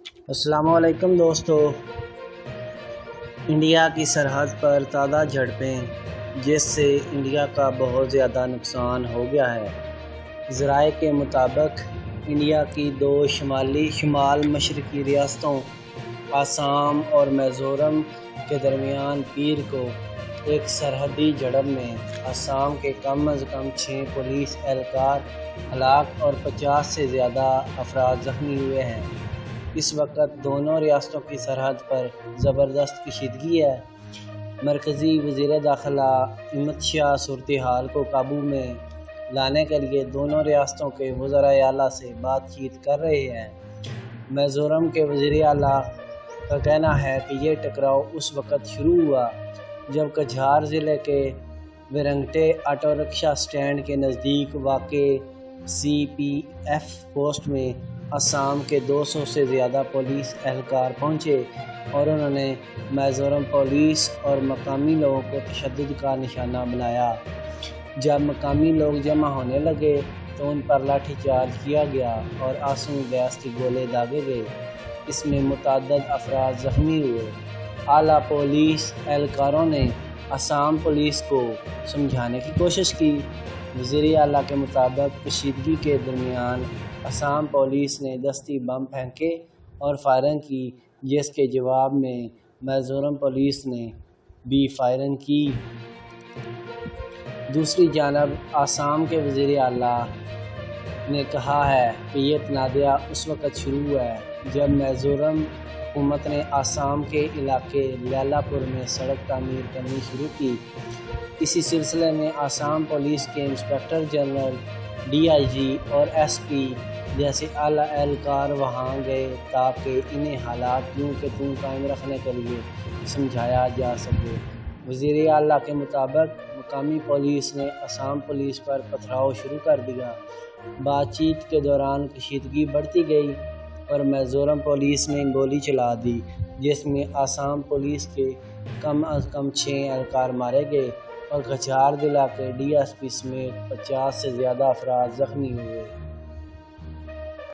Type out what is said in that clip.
السلام علیکم دوستو۔ انڈیا کی سرحد پر تازہ جھڑپیں جس سے انڈیا کا بہت زیادہ نقصان ہو گیا ہے۔ ذرائع کے مطابق انڈیا کی دو شمال مشرقی ریاستوں آسام اور میزورم کے درمیان پیر کو ایک سرحدی جھڑپ میں آسام کے کم از کم 6 پولیس اہلکار ہلاک اور 50 سے زیادہ افراد زخمی ہوئے ہیں۔ اس وقت دونوں ریاستوں کی سرحد پر زبردست کشیدگی ہے۔ مرکزی وزیر داخلہ امت شاہ صورتحال کو قابو میں لانے کے لیے دونوں ریاستوں کے وزرائے اعلیٰ سے بات چیت کر رہے ہیں۔ میزورم کے وزیر اعلیٰ کا کہنا ہے کہ یہ ٹکراؤ اس وقت شروع ہوا جب کچھار ضلع کے ویرنگٹے آٹو رکشہ سٹینڈ کے نزدیک واقع CPF پوسٹ میں آسام کے 200 سے زیادہ پولیس اہلکار پہنچے اور انہوں نے میزورم پولیس اور مقامی لوگوں کو تشدد کا نشانہ بنایا۔ جب مقامی لوگ جمع ہونے لگے تو ان پر لاٹھی چارج کیا گیا اور آنسو گیس کے گولے داغے گئے۔ اس میں متعدد افراد زخمی ہوئے۔ اعلیٰ پولیس اہلکاروں نے آسام پولیس کو سمجھانے کی کوشش کی۔ وزیر اعلیٰ کے مطابق کشیدگی کے درمیان آسام پولیس نے دستی بم پھینکے اور فائرنگ کی، جس کے جواب میں میزورم پولیس نے بھی فائرنگ کی۔ دوسری جانب آسام کے وزیر اعلیٰ نے کہا ہے کہ یہ تنازعہ اس وقت شروع ہوا ہے جب میزورم حکومت نے آسام کے علاقے لیلا پور میں سڑک تعمیر کرنی شروع کی۔ اسی سلسلے میں آسام پولیس کے انسپکٹر جنرل، DIG اور SP جیسے اعلیٰ اہلکار وہاں گئے تاکہ انہیں حالات یوں کہ توں قائم رکھنے کے لیے سمجھایا جا سکے۔ وزیر اعلیٰ کے مطابق مقامی پولیس نے آسام پولیس پر پتھراؤ شروع کر دیا۔ بات چیت کے دوران کشیدگی بڑھتی گئی اور میزورم پولیس نے گولی چلا دی، جس میں آسام پولیس کے کم از کم 6 اہلکار مارے گئے اور کچھار ضلع کے DSP سمیت 50 سے زیادہ افراد زخمی ہوئے۔